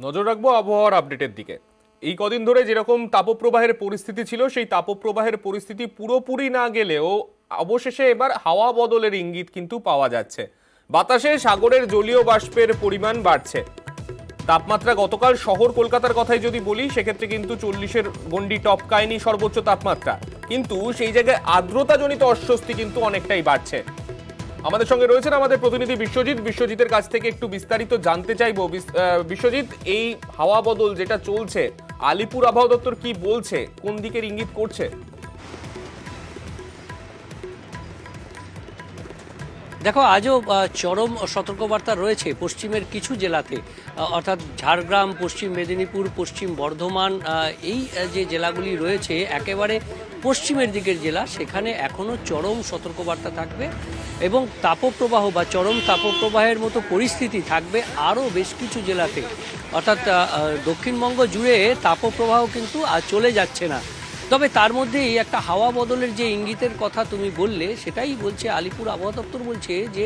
নজর রাখবো আবহাওয়ার আপডেটের দিকে। এই কদিন ধরে যেরকম তাপপ্রবাহের পরিস্থিতি ছিল, সেই তাপপ্রবাহের পরিস্থিতি পুরোপুরি না গেলেও অবশেষে এবার হাওয়া বদলের ইঙ্গিত কিন্তু পাওয়া যাচ্ছে। বাতাসে সাগরের জলীয় বাষ্পের পরিমাণ বাড়ছে। তাপমাত্রা গতকাল শহর কলকাতার কথাই যদি বলি, সেক্ষেত্রে কিন্তু 40-এর গন্ডি টপকায়নি সর্বোচ্চ তাপমাত্রা, কিন্তু সেই জায়গায় আর্দ্রতাজনিত অস্বস্তি কিন্তু অনেকটাই বাড়ছে। আমাদের সঙ্গে রয়েছেন আমাদের প্রতিনিধি বিশ্বজিতের কাছ থেকে একটু বিস্তারিত জানতে চাইবো। বিশ্বজিৎ, এই হাওয়া বদল যেটা চলছে, আলিপুর আবহাওয়া দপ্তর কি বলছে, কোন দিকের ইঙ্গিত করছে? দেখো, আজও চরম সতর্কবার্তা রয়েছে পশ্চিমের কিছু জেলাতে, অর্থাৎ ঝাড়গ্রাম, পশ্চিম মেদিনীপুর, পশ্চিম বর্ধমান, এই যে জেলাগুলি রয়েছে একেবারে পশ্চিমের দিকের জেলা, সেখানে এখনও চরম সতর্কবার্তা থাকবে এবং তাপপ্রবাহ বা চরম তাপপ্রবাহের মতো পরিস্থিতি থাকবে আরও বেশ কিছু জেলাতে। অর্থাৎ দক্ষিণবঙ্গ জুড়ে তাপপ্রবাহ কিন্তু চলে যাচ্ছে না। তবে তার মধ্যেই একটা হাওয়া বদলের যে ইঙ্গিতের কথা তুমি বললে, সেটাই বলছে আলিপুর আবহাওয়া দপ্তর। বলছে যে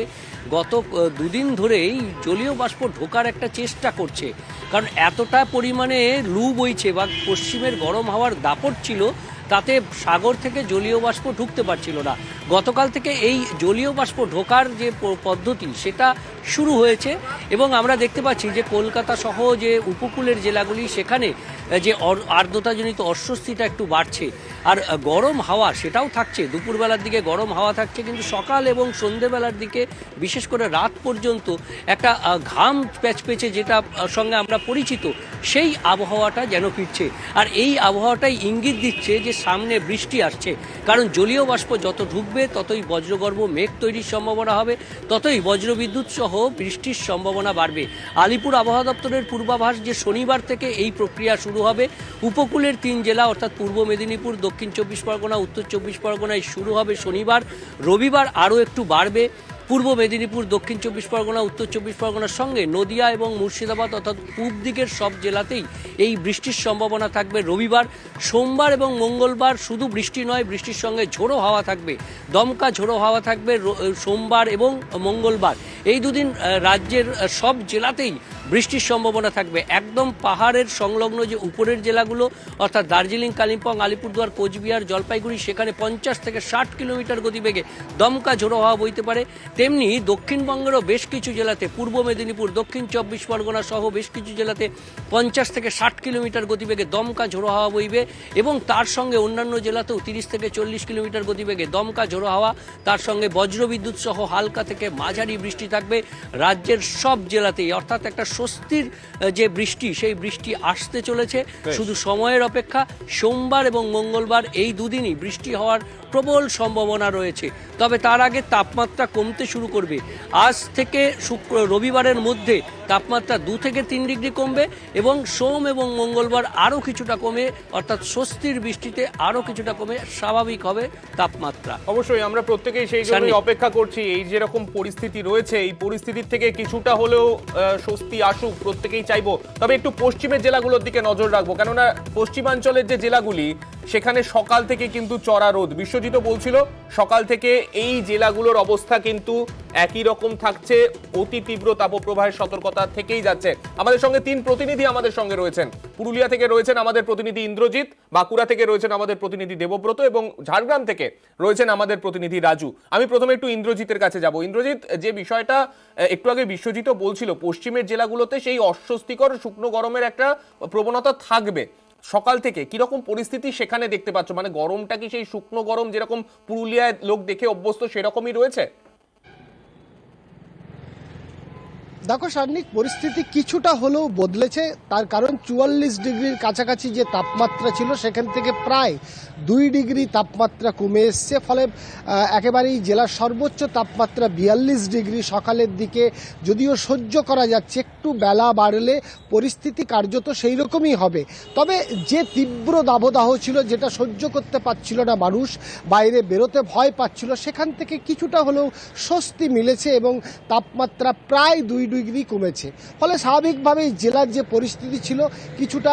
গত দুদিন ধরেই জলীয় বাষ্প ঢোকার একটা চেষ্টা করছে, কারণ এতটা পরিমাণে লু বইছে বা পশ্চিমের গরম হাওয়ার দাপট ছিল, তাতে সাগর থেকে জলীয় বাষ্প ঢুকতে পারছিল না। গতকাল থেকে এই জলীয় বাষ্প ঢোকার যে পদ্ধতি সেটা শুরু হয়েছে এবং আমরা দেখতে পাচ্ছি যে কলকাতা সহ যে উপকূলের জেলাগুলি, সেখানে যে আর্দ্রতাজনিত অস্বস্তিটা একটু বাড়ছে। আর গরম হাওয়া সেটাও থাকছে, দুপুরবেলার দিকে গরম হাওয়া থাকছে, কিন্তু সকাল এবং সন্ধ্যেবেলার দিকে বিশেষ করে রাত পর্যন্ত একটা ঘাম প্যাচপেচে যেটা সঙ্গে আমরা পরিচিত, সেই আবহাওয়াটা যেন ফিরছে। আর এই আবহাওয়াটাই ইঙ্গিত দিচ্ছে যে সামনে বৃষ্টি আসছে, কারণ জলীয় বাষ্প যত ঢুকবে ততই বজ্রগর্ভ মেঘ তৈরির সম্ভাবনা হবে, ততই বজ্রবিদ্যুৎ সহ বৃষ্টির সম্ভাবনা বাড়বে। আলিপুর আবহাওয়া দপ্তরের পূর্বাভাস যে শনিবার থেকে এই প্রক্রিয়া শুরু হবে। উপকূলের 3 জেলা অর্থাৎ পূর্ব মেদিনীপুর, দক্ষিণ 24 পরগনা, উত্তর 24 পরগনায় শুরু হবে শনিবার। রবিবার আরও একটু বাড়বে। পূর্ব মেদিনীপুর, দক্ষিণ 24 পরগনা, উত্তর 24 পরগনার সঙ্গে নদিয়া এবং মুর্শিদাবাদ অর্থাৎ পূব দিকের সব জেলাতেই এই বৃষ্টির সম্ভাবনা থাকবে রবিবার। সোমবার এবং মঙ্গলবার শুধু বৃষ্টি নয়, বৃষ্টির সঙ্গে ঝোড়ো হাওয়া থাকবে, দমকা ঝোড়ো হাওয়া থাকবে সোমবার এবং মঙ্গলবার। এই দুদিন রাজ্যের সব জেলাতেই বৃষ্টির সম্ভাবনা থাকবে। একদম পাহাড়ের সংলগ্ন যে উপরের জেলাগুলো অর্থাৎ দার্জিলিং, কালিম্পং, আলিপুরদুয়ার, কোচবিহার, জলপাইগুড়ি, সেখানে 50 থেকে 60 কিলোমিটার গতিবেগে দমকা ঝোড়ো হাওয়া বইতে পারে। তেমনি দক্ষিণবঙ্গেরও বেশ কিছু জেলাতে, পূর্ব মেদিনীপুর, দক্ষিণ 24 পরগনা সহ বেশ কিছু জেলাতে 50 থেকে 60 কিলোমিটার গতিবেগে দমকা ঝোড়ো হাওয়া বইবে এবং তার সঙ্গে অন্যান্য জেলাতেও 30 থেকে 40 কিলোমিটার গতিবেগে দমকা ঝোড়ো হাওয়া, তার সঙ্গে বজ্রবিদ্যুৎ সহ হালকা থেকে মাঝারি বৃষ্টি থাকবে রাজ্যের সব জেলাতেই। অর্থাৎ একটা স্বস্তির যে বৃষ্টি, সেই বৃষ্টি আসতে চলেছে, শুধু সময়ের অপেক্ষা। সোমবার এবং মঙ্গলবার এই দুদিনই বৃষ্টি হওয়ার প্রবল সম্ভাবনা রয়েছে। তবে তার আগে তাপমাত্রা কমতে শুরু করবে। আজ থেকে রবিবারের মধ্যে তাপমাত্রা 2 থেকে 3 ডিগ্রি কমবে এবং সোম এবং মঙ্গলবার আরও কিছুটা কমে, অর্থাৎ স্বস্তির বৃষ্টিতে আরও কিছুটা কমে স্বাভাবিক হবে তাপমাত্রা। অবশ্যই আমরা প্রত্যেকেই সেই জন্যই অপেক্ষা করছি। এই যেরকম পরিস্থিতি রয়েছে, এই পরিস্থিতির থেকে কিছুটা হলেও স্বস্তি আসুক, প্রত্যেকেই চাইবো। তবে একটু পশ্চিমের জেলাগুলোর দিকে নজর রাখবো, কেননা পশ্চিমাঞ্চলের যে জেলাগুলি, সেখানে সকাল থেকে কিন্তু চড়া রোদ। বিশ্বজিৎ বলছিল সকাল থেকে এই জেলাগুলোর অবস্থা কিন্তু একই রকম থাকছে, অতি তীব্র তাপপ্রবাহের সতর্কতা থেকেই যাচ্ছে। আমাদের সঙ্গে 3 প্রতিনিধি আমাদের সঙ্গে রয়েছেন। পুরুলিয়া থেকে রয়েছেন আমাদের প্রতিনিধি ইন্দ্রজিৎ, বাঁকুড়া থেকে রয়েছেন আমাদের প্রতিনিধি দেবব্রত এবং ঝাড়গ্রাম থেকে রয়েছেন আমাদের প্রতিনিধি রাজু। আমি প্রথমে একটু ইন্দ্রজিতের কাছে যাব। ইন্দ্রজিৎ, যে বিষয়টা একটু আগে বিশ্বজিৎ বলছিল, পশ্চিমের জেলাগুলোতে সেই অস্বস্তিকর শুকনো গরমের একটা প্রবণতা থাকবে। সকাল থেকে কিরকম পরিস্থিতি সেখানে দেখতে পাচ্ছ? মানে গরমটা কি সেই শুকনো গরম যেরকম পুরুলিয়ায় লোক দেখে অভ্যস্ত সেরকমই রয়েছে? দেখো সার্নিক, পরিস্থিতি কিছুটা হলেও বদলেছে। তার কারণ 44 ডিগ্রির কাছাকাছি যে তাপমাত্রা ছিল, সেখান থেকে প্রায় 2 ডিগ্রি তাপমাত্রা কমে এসছে। ফলে একেবারেই জেলার সর্বোচ্চ তাপমাত্রা 42 ডিগ্রি সকালের দিকে, যদিও সহ্য করা যাচ্ছে। একটু বেলা বাড়লে পরিস্থিতি কার্যত সেই রকমই হবে। তবে যে তীব্র দাবদাহ ছিল, যেটা সহ্য করতে পারছিল না মানুষ, বাইরে বেরোতে ভয় পাচ্ছিল, সেখান থেকে কিছুটা হলেও স্বস্তি মিলেছে এবং তাপমাত্রা প্রায় 2 ডিগ্রি কমেছে। ফলে স্বাভাবিকভাবেই জেলার যে পরিস্থিতি ছিল কিছুটা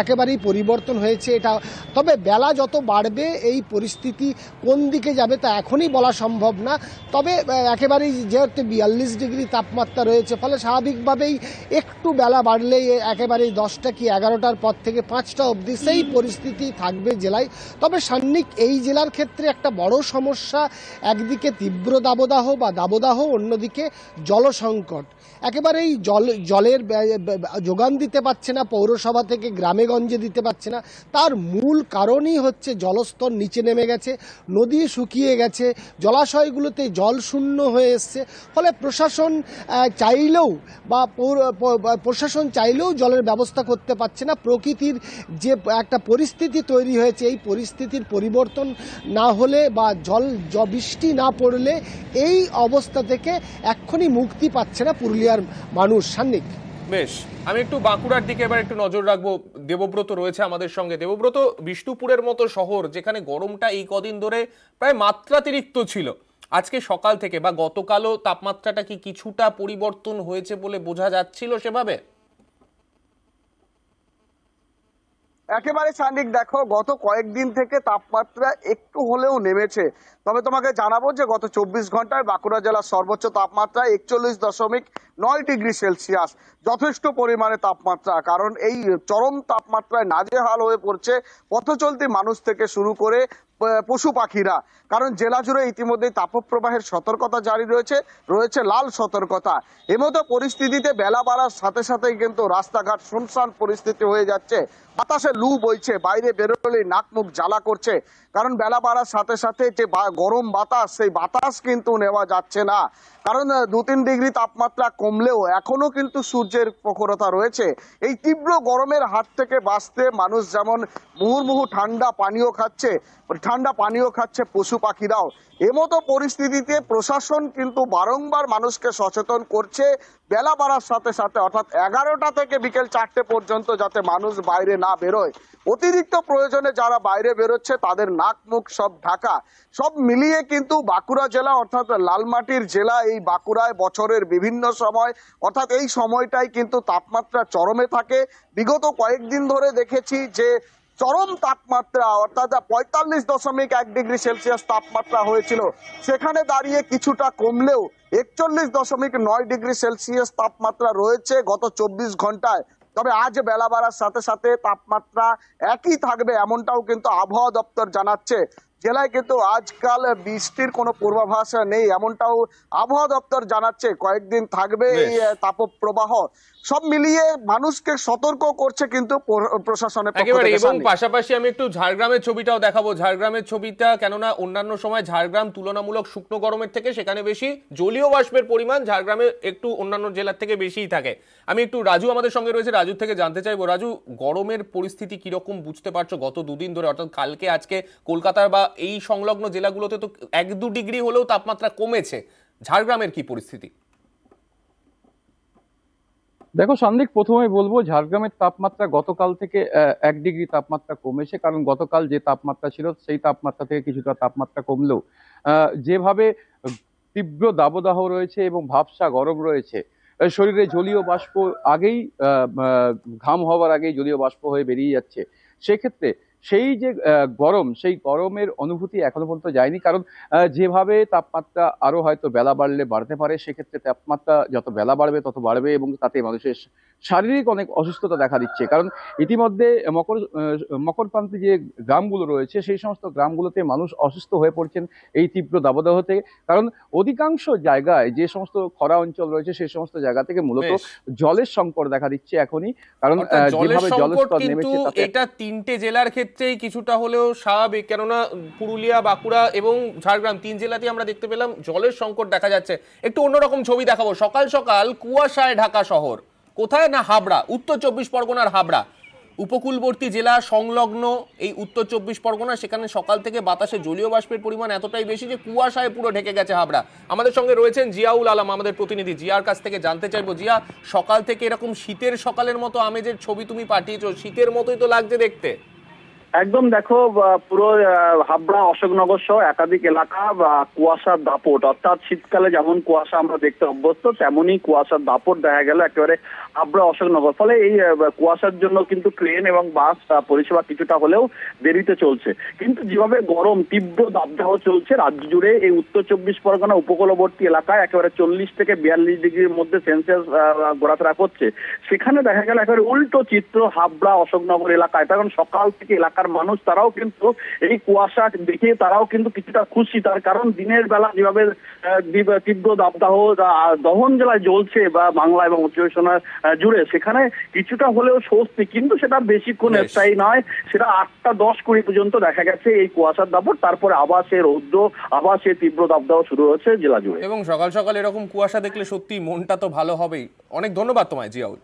একেবারেই পরিবর্তন হয়েছে এটা। তবে বেলা যত বাড়বে এই পরিস্থিতি কোন দিকে যাবে তা এখনই বলা সম্ভব না। তবে একেবারেই যেহেতু 42 ডিগ্রি তাপমাত্রা রয়েছে, ফলে স্বাভাবিকভাবেই একটু বেলা বাড়লেই একেবারেই 10টা কি 11টার পর থেকে 5টা অবধি সেই পরিস্থিতি থাকবে জেলায়। তবে সান্নিক এই জেলার ক্ষেত্রে একটা বড় সমস্যা, একদিকে তীব্র দাবদাহ, অন্যদিকে জলসংকট। একেবারেই জলের যোগান দিতে পারছে না পৌরসভা থেকে, গ্রামে গঞ্জে দিতে পারছে না। তার মূল কারণই হচ্ছে জলস্তর নিচে নেমে গেছে, নদী শুকিয়ে গেছে, জলাশয়গুলোতে জল শূন্য হয়ে এসছে। ফলে প্রশাসন চাইলেও জলের ব্যবস্থা করতে পারছে না। প্রকৃতির যে একটা পরিস্থিতি তৈরি হয়েছে, এই পরিস্থিতির পরিবর্তন না হলে বা বৃষ্টি না পড়লে এই অবস্থা থেকে এক্ষুনি মুক্তি পাচ্ছে না পুরুলিয়ার মানুষ। সান্নিক, বেশ, আমি একটু বাঁকুড়ার দিকে এবার একটু নজর রাখবো। দেবব্রত রয়েছে আমাদের সঙ্গে। দেবব্রত, বিষ্ণুপুরের মতো শহর যেখানে গরমটা এই কদিন ধরে প্রায় মাত্রাতিরিক্ত ছিল, আজকে সকাল থেকে বা গতকালও তাপমাত্রাটা কি কিছুটা পরিবর্তন হয়েছে বলে বোঝা যাচ্ছিল সেভাবে? একেবারে সান্নিক, দেখো গত কয়েকদিন থেকে তাপমাত্রা একটু হলেও নেমেছে। তবে তোমাকে জানাবো যে গত 24 ঘন্টায় বাঁকুড়া জেলার সর্বোচ্চ তাপমাত্রা 41.9 ডিগ্রি সেলসিয়াস, যথেষ্ট পরিমাণে তাপমাত্রা। কারণ এই চরম তাপমাত্রায় নাজেহাল হয়ে পড়ছে পথচলতি মানুষ থেকে শুরু করে পশু পাখিরা। কারণ জেলা জুড়ে ইতিমধ্যেই তাপপ্রবাহের সতর্কতা জারি রয়েছে লাল সতর্কতা। এমতো পরিস্থিতিতে বেলা বাড়ার সাথে সাথেই কিন্তু রাস্তাঘাট শুনশান পরিস্থিতি হয়ে যাচ্ছে। বাতাসে লু বইছে, বাইরে বেরোলেই নাক মুখ জ্বালা করছে। কারণ বেলা বাড়ার সাথে সাথে যে গরম বাতাস, সেই বাতাস কিন্তু নেওয়া যাচ্ছে না। কারণ 2-3 ডিগ্রি তাপমাত্রা কমলেও এখনো কিন্তু সূর্যের প্রখরতা রয়েছে। এই তীব্র গরমের হাত থেকে বাঁচতে মানুষ যেমন মুহুর্মুহু ঠান্ডা পানীয় খাচ্ছে পশু পাখিরাও। এমতো পরিস্থিতিতে প্রশাসন কিন্তু বারংবার মানুষকে সচেতন করছে বেলা বাড়ার সাথে সাথে, অর্থাৎ 11টা থেকে বিকেল 4টে পর্যন্ত যাতে মানুষ বাইরে না বেরোয়। অতিরিক্ত প্রয়োজনে যারা বাইরে বেরোচ্ছে তাদের নাক মুখ সব ঢাকা। সব মিলিয়ে কিন্তু বাঁকুড়া জেলা, অর্থাৎ লালমাটির জেলা, এই বাঁকুড়ায় বছরের বিভিন্ন সময়, অর্থাৎ এই সময়টাই কিন্তু তাপমাত্রা চরমে থাকে। বিগত কয়েকদিন ধরে দেখেছি যে চরম তাপমাত্রা, অর্থাৎ 45.1 ডিগ্রি সেলসিয়াস তাপমাত্রা হয়েছিল, সেখানে দাঁড়িয়ে কিছুটা কমলেও 41.9 ডিগ্রি সেলসিয়াস তাপমাত্রা রয়েছে গত 24 ঘন্টায়। তবে আজ বেলা বাড়ার সাথে সাথে তাপমাত্রা একই থাকবে এমনটাও কিন্তু আবহাওয়া দপ্তর জানাচ্ছে। জেলায় কিন্তু আজকাল বৃষ্টির কোনো পূর্বাভাস নেই এমনটাও আবহাওয়া দপ্তর জানাচ্ছে। কয়েকদিন থাকবে এই তাপপ্রবাহ। সব মিলিয়ে মানুষকে সতর্ক করছে কিন্তু প্রশাসনের পক্ষ থেকে। এবং পাশাপাশি আমি একটু ঝাড়গ্রামের ছবিটাও দেখাবো। ঝাড়গ্রামের ছবিটা, কেননা অন্যান্য সময় ঝাড়গ্রাম তুলনামূলক শুকনো গরমের থেকে সেখানে বেশি জলীয় বাষ্পের পরিমাণ ঝাড়গ্রামে একটু অন্যান্য জেলার থেকে বেশিই থাকে। আমি একটু, রাজু আমাদের সঙ্গে রয়েছে, রাজু থেকে জানতে চাইবো। রাজু, গরমের পরিস্থিতি কিরকম বুঝতে পারছো গত দুদিন ধরে, অর্থাৎ কালকে আজকে কলকাতার বা এই সংলগ্ন জেলাগুলোতে তো 1-2 ডিগ্রি হলেও তাপমাত্রা কমেছে, ঝাড়গ্রামের কি পরিস্থিতি? দেখো সান্দিক, প্রথমে বলবো ঝাড়গ্রামের তাপমাত্রা গতকাল থেকে 1 ডিগ্রি তাপমাত্রা কমেছে। কারণ গতকাল যে তাপমাত্রা ছিল সেই তাপমাত্রা থেকে কিছুটা তাপমাত্রা কমলেও যেভাবে তীব্র দাবদাহ রয়েছে এবং ভাবসা গরম রয়েছে, শরীরে জলীয় বাষ্প আগেই ঘাম হওয়ার আগেই জলীয় বাষ্প হয়ে বেরিয়ে যাচ্ছে। সেক্ষেত্রে সেই যে গরম, সেই গরমের অনুভূতি এখনো পর্যন্ত যায়নি। কারণ যেভাবে তাপমাত্রা আরো হয়তো বেলা বাড়লে বাড়তে পারে, সেক্ষেত্রে তাপমাত্রা যত বেলা বাড়বে তত বাড়বে এবং তাতে মানুষের শারীরিক অনেক অসুস্থতা দেখা দিচ্ছে। কারণ ইতিমধ্যে মকরপ্রান্তে যে গ্রামগুলো রয়েছে সেই সমস্ত গ্রামগুলোতে মানুষ অসুস্থ হয়ে পড়ছেন এই তীব্র দাবদাহ থেকে। কারণ অধিকাংশ জায়গায় যে সমস্ত খরা অঞ্চল রয়েছে সেই সমস্ত জায়গা থেকে মূলত জলের সংকট দেখা দিচ্ছে এখনই। কারণ যেভাবে জলস্তর নেমেছে, এটা 3টে জেলার ক্ষেত্রেই কিছুটা হলেও স্বাভাবিক, কেননা পুরুলিয়া, বাঁকুড়া এবং ঝাড়গ্রাম 3 জেলাতেই আমরা দেখতে পেলাম জলের সংকট দেখা যাচ্ছে। একটু অন্যরকম ছবি দেখাবো। সকাল সকাল কুয়াশায় ঢাকা শহর, কোথায় না হাবড়া, উত্তর 24 পরগনার হাবড়া, উপকূলবর্তী জেলা সংলগ্ন এই উত্তর 24 পরগনা। সেখানে সকাল থেকে বাতাসে জলীয় বাষ্পের পরিমাণ এতটাই বেশি যে কুয়াশায় পুরো ঢেকে গেছে হাবড়া। আমাদের সঙ্গে রয়েছেন জিয়াউল আলম, আমাদের প্রতিনিধি। জিয়ার কাছ থেকে জানতে চাইবো, জিয়া, সকাল থেকে এরকম শীতের সকালের মতো আমেজের ছবি তুমি পাঠিয়েছো, শীতের মতোই তো লাগছে দেখতে। একদম দেখো পুরো হাবড়া অশোকনগর সহ একাধিক এলাকা কুয়াশার দাপট, অর্থাৎ শীতকালে যেমন কুয়াশা আমরা দেখতে অভ্যস্ত তেমনই কুয়াশার দাপট দেখা গেল একেবারে হাবড়া অশোকনগর। ফলে এই কুয়াশার জন্য কিন্তু ট্রেন এবং বাস পরিষেবা কিছুটা হলেও দেরিতে চলছে। কিন্তু যেভাবে গরম তীব্র দাবদাহ চলছে রাজ্য জুড়ে, এই উত্তর 24 পরগনা উপকূলবর্তী এলাকায় একেবারে 40 থেকে 42 ডিগ্রির মধ্যে সেলসিয়াস ঘোরাফেরা করছে। সেখানে দেখা গেল একেবারে উল্টো চিত্র হাবড়া অশোকনগর এলাকায়। কারণ সকাল থেকে এলাকার মানুষ তারাও কিন্তু এই কুয়াশা দেখে তারাও কিন্তু কিছুটা খুশি। তার কারণ দিনের বেলা যেভাবে তীব্র দাবদাহ দহন জেলায় জ্বলছে বা বাংলা এবং উত্তর জুড়ে, সেখানে কিছুটা হলেও স্বস্তি, কিন্তু সেটা বেশিক্ষণ স্থায়ী নয়। সেটা 8টা 10-20 পর্যন্ত দেখা গেছে এই কুয়াশার দাপট, তারপরে আবার সে রৌদ্র, আবার সে তীব্র দাবদাহ শুরু হচ্ছে জেলা জুড়ে। এবং সকাল সকাল এরকম কুয়াশা দেখলে সত্যি মনটা তো ভালো হবেই। অনেক ধন্যবাদ তোমায় জিয়াউল।